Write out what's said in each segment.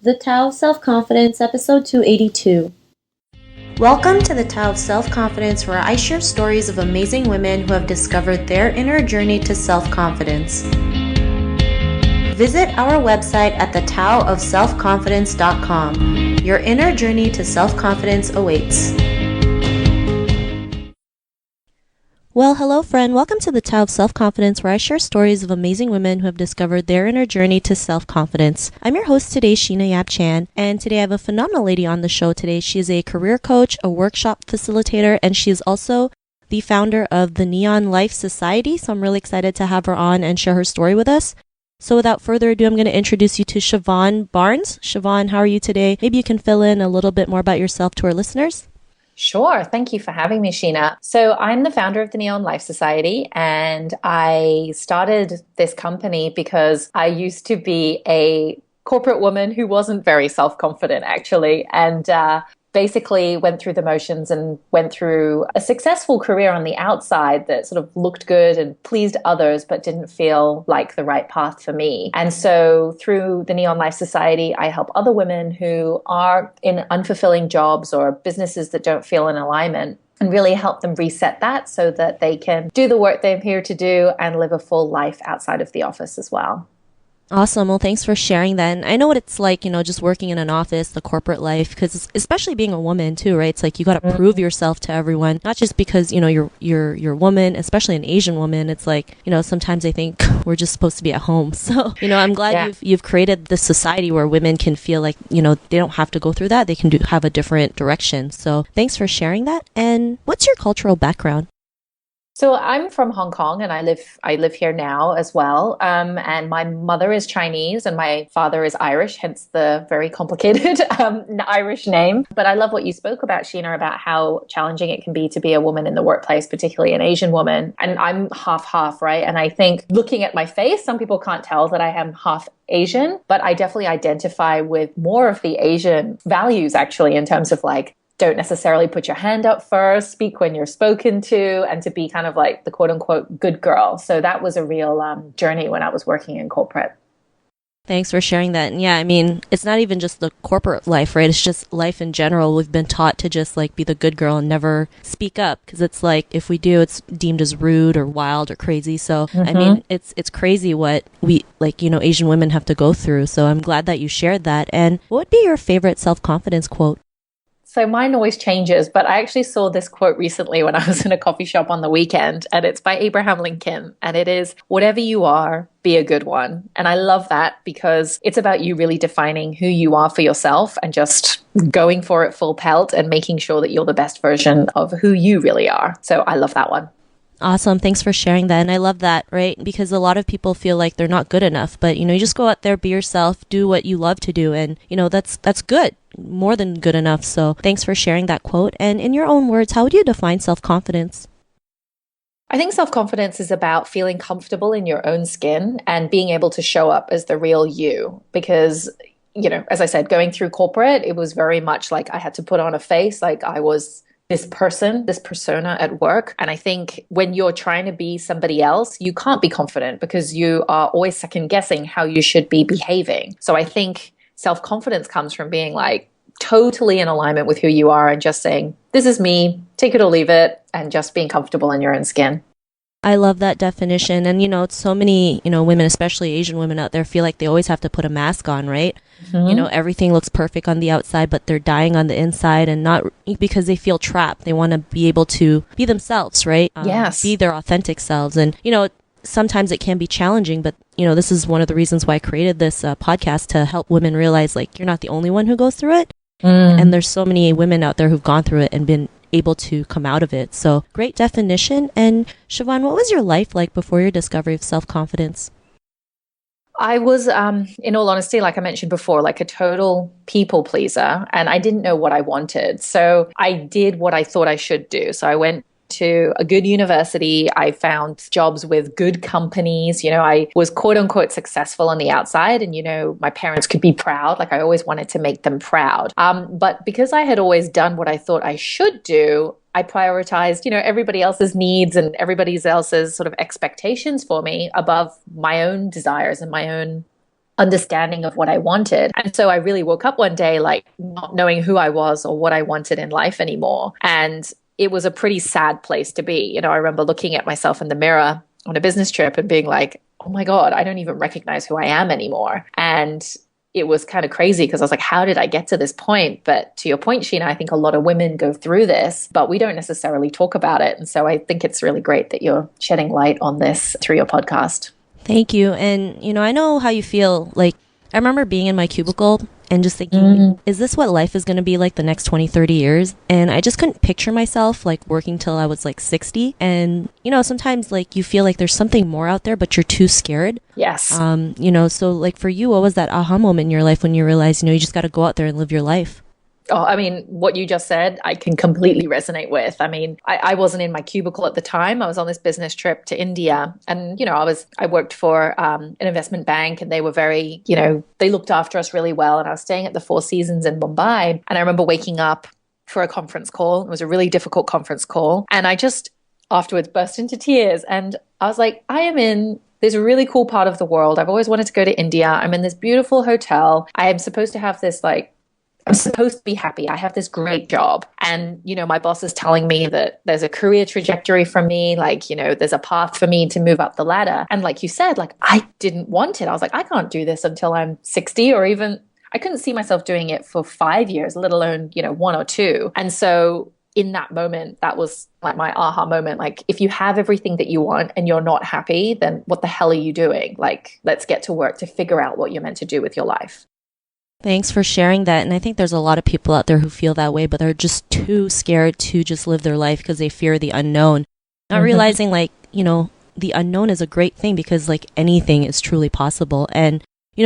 The Tao of Self-Confidence, episode 282. Welcome to the Tao of Self-Confidence, where I share stories of amazing women who have discovered their inner journey to self-confidence. Visit our website at thetaoofselfconfidence.com. Your inner journey to self-confidence awaits. Well, hello friend. Welcome to the Tao of Self-Confidence, where I share stories of amazing women who have discovered their inner journey to self-confidence. I'm your host today, Sheena Yap Chan, and today I have a phenomenal lady on the show today. She is a career coach, a workshop facilitator, and she is also the founder of the Neon Life Society. So I'm really excited to have her on and share her story with us. So without further ado, I'm going to introduce you to Siobhan Barnes. Siobhan, how are you today? Maybe you can fill in a little bit more about yourself to our listeners. Sure. Thank you for having me, Sheena. So I'm the founder of the Neon Life Society, and I started this company because I used to be a corporate woman who wasn't very self-confident, actually, and basically went through the motions and went through a successful career on the outside that sort of looked good and pleased others, but didn't feel like the right path for me. And so through the Neon Life Society, I help other women who are in unfulfilling jobs or businesses that don't feel in alignment, and really help them reset that so that they can do the work they're here to do and live a full life outside of the office as well. Awesome. Well, thanks for sharing that. And I know what it's like, just working in an office, the corporate life, because especially being a woman too, right? It's like you got to prove yourself to everyone, not just because, you're a woman, especially an Asian woman. It's like, sometimes I think we're just supposed to be at home. So, I'm glad you've created this society where women can feel like, they don't have to go through that. They can have a different direction. So thanks for sharing that. And what's your cultural background? So I'm from Hong Kong, and I live here now as well. And my mother is Chinese and my father is Irish, hence the very complicated Irish name. But I love what you spoke about, Sheena, about how challenging it can be to be a woman in the workplace, particularly an Asian woman. And I'm half, right? And I think looking at my face, some people can't tell that I am half Asian, but I definitely identify with more of the Asian values, actually, in terms of like, don't necessarily put your hand up first, speak when you're spoken to, and to be kind of like the quote unquote good girl. So that was a real journey when I was working in corporate. Thanks for sharing that. And yeah, it's not even just the corporate life, right? It's just life in general. We've been taught to just like be the good girl and never speak up, because it's like if we do, it's deemed as rude or wild or crazy. So, it's crazy what we Asian women have to go through. So I'm glad that you shared that. And what would be your favorite self-confidence quote? So mine always changes, but I actually saw this quote recently when I was in a coffee shop on the weekend, and it's by Abraham Lincoln, and it is, "Whatever you are, be a good one." And I love that because it's about you really defining who you are for yourself and just going for it full pelt and making sure that you're the best version of who you really are. So I love that one. Awesome. Thanks for sharing that. And I love that, right? Because a lot of people feel like they're not good enough, but you just go out there, be yourself, do what you love to do. And that's good, more than good enough. So thanks for sharing that quote. And in your own words, how would you define self-confidence? I think self-confidence is about feeling comfortable in your own skin and being able to show up as the real you. Because, as I said, going through corporate, it was very much like I had to put on a face, like I was this person, this persona at work. And I think when you're trying to be somebody else, you can't be confident because you are always second guessing how you should be behaving. So I think self-confidence comes from being like totally in alignment with who you are and just saying, this is me, take it or leave it, and just being comfortable in your own skin. I love that definition. And, so many, women, especially Asian women out there, feel like they always have to put a mask on, right? Mm-hmm. Everything looks perfect on the outside, but they're dying on the inside, and not because they feel trapped. They want to be able to be themselves, right? Yes. Be their authentic selves. And, sometimes it can be challenging, but, this is one of the reasons why I created this podcast, to help women realize, like, you're not the only one who goes through it. And there's so many women out there who've gone through it and been able to come out of it. So great definition. And Siobhan, what was your life like before your discovery of self-confidence? I was, in all honesty, like I mentioned before, like a total people pleaser, and I didn't know what I wanted. So I did what I thought I should do. So I went to a good university. I found jobs with good companies. I was quote unquote successful on the outside, and, my parents could be proud. Like I always wanted to make them proud. But because I had always done what I thought I should do, I prioritized, everybody else's needs and everybody else's sort of expectations for me above my own desires and my own understanding of what I wanted. And so I really woke up one day like not knowing who I was or what I wanted in life anymore. And it was a pretty sad place to be. You know, I remember looking at myself in the mirror on a business trip and being like, oh my God, I don't even recognize who I am anymore. And it was kind of crazy because I was like, how did I get to this point? But to your point, Sheena, I think a lot of women go through this, but we don't necessarily talk about it. And so I think it's really great that you're shedding light on this through your podcast. Thank you. And, I know how you feel. Like, I remember being in my cubicle and just thinking, is this what life is going to be like the next 20, 30 years? And I just couldn't picture myself like working till I was like 60. And, sometimes like you feel like there's something more out there, but you're too scared. Yes. So like for you, what was that aha moment in your life when you realized, you just got to go out there and live your life? Oh, I mean, what you just said, I can completely resonate with. I mean, I wasn't in my cubicle at the time. I was on this business trip to India and, I worked for an investment bank and they were very, they looked after us really well. And I was staying at the Four Seasons in Mumbai. And I remember waking up for a conference call. It was a really difficult conference call. And I just afterwards burst into tears. And I was like, I am in this really cool part of the world. I've always wanted to go to India. I'm in this beautiful hotel. I am supposed to have this I'm supposed to be happy. I have this great job. And, my boss is telling me that there's a career trajectory for me. Like, there's a path for me to move up the ladder. And like you said, like, I didn't want it. I was like, I can't do this until I'm 60 or even I couldn't see myself doing it for 5 years, let alone, 1 or 2. And so in that moment, that was like my aha moment. Like, if you have everything that you want and you're not happy, then what the hell are you doing? Like, let's get to work to figure out what you're meant to do with your life. Thanks for sharing that. And I think there's a lot of people out there who feel that way, but they're just too scared to just live their life because they fear the unknown. Not realizing the unknown is a great thing because like anything is truly possible. And,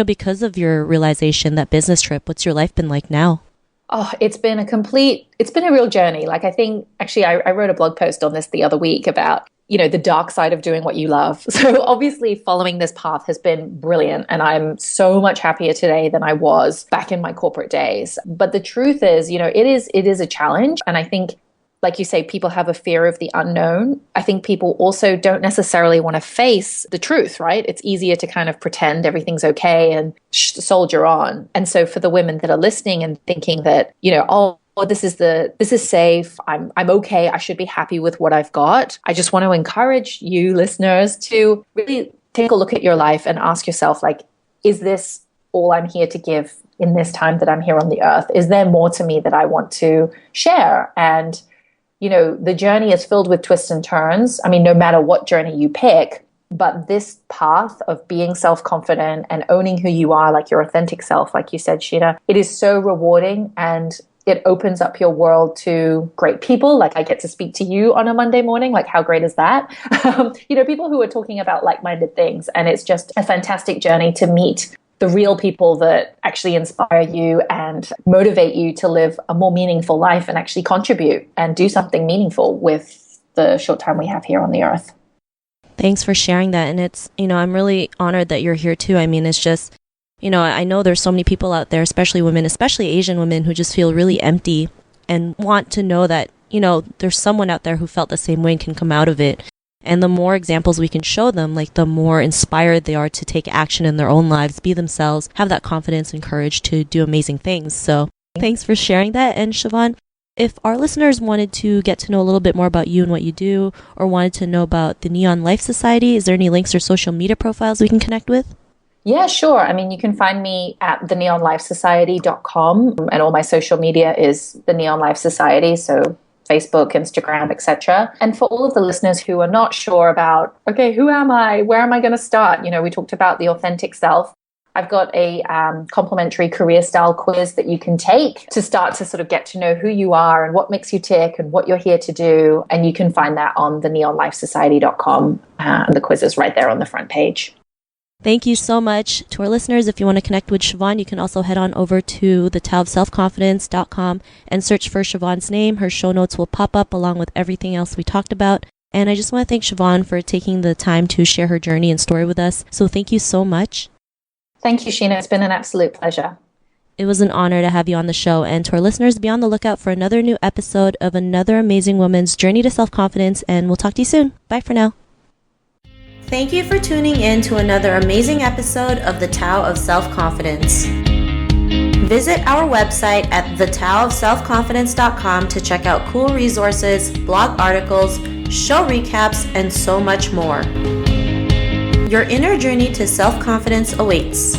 because of your realization, that business trip, what's your life been like now? Oh, it's been a real journey. Like, I think actually I wrote a blog post on this the other week about the dark side of doing what you love. So obviously following this path has been brilliant. And I'm so much happier today than I was back in my corporate days. But the truth is, it is a challenge. And I think, like you say, people have a fear of the unknown. I think people also don't necessarily want to face the truth, right? It's easier to kind of pretend everything's okay and soldier on. And so for the women that are listening and thinking that, this is safe. I'm okay. I should be happy with what I've got. I just want to encourage you listeners to really take a look at your life and ask yourself, like, is this all I'm here to give in this time that I'm here on the earth? Is there more to me that I want to share? And, the journey is filled with twists and turns. I mean, no matter what journey you pick, but this path of being self-confident and owning who you are, like your authentic self, like you said, Sheena, it is so rewarding and it opens up your world to great people. Like, I get to speak to you on a Monday morning. Like, how great is that? People who are talking about like-minded things. And it's just a fantastic journey to meet the real people that actually inspire you and motivate you to live a more meaningful life and actually contribute and do something meaningful with the short time we have here on the earth. Thanks for sharing that. And it's, I'm really honored that you're here too. I mean, it's just, I know there's so many people out there, especially women, especially Asian women, who just feel really empty and want to know that, there's someone out there who felt the same way and can come out of it. And the more examples we can show them, like the more inspired they are to take action in their own lives, be themselves, have that confidence and courage to do amazing things. So thanks for sharing that. And Siobhan, if our listeners wanted to get to know a little bit more about you and what you do, or wanted to know about the Neon Life Society, is there any links or social media profiles we can connect with? Yeah, sure. I mean, you can find me at theneonlifesociety.com, and all my social media is the Neon Life Society. So Facebook, Instagram, etc. And for all of the listeners who are not sure about, okay, who am I? Where am I going to start? We talked about the authentic self. I've got a complimentary career style quiz that you can take to start to sort of get to know who you are and what makes you tick and what you're here to do. And you can find that on theneonlifesociety.com. And the quiz is right there on the front page. Thank you so much. To our listeners, if you want to connect with Siobhan, you can also head on over to thetaoofselfconfidence.com and search for Siobhan's name. Her show notes will pop up along with everything else we talked about. And I just want to thank Siobhan for taking the time to share her journey and story with us. So thank you so much. Thank you, Sheena. It's been an absolute pleasure. It was an honor to have you on the show. And to our listeners, be on the lookout for another new episode of another amazing woman's journey to self-confidence. And we'll talk to you soon. Bye for now. Thank you for tuning in to another amazing episode of The Tao of Self-Confidence. Visit our website at thetaoofselfconfidence.com to check out cool resources, blog articles, show recaps, and so much more. Your inner journey to self-confidence awaits.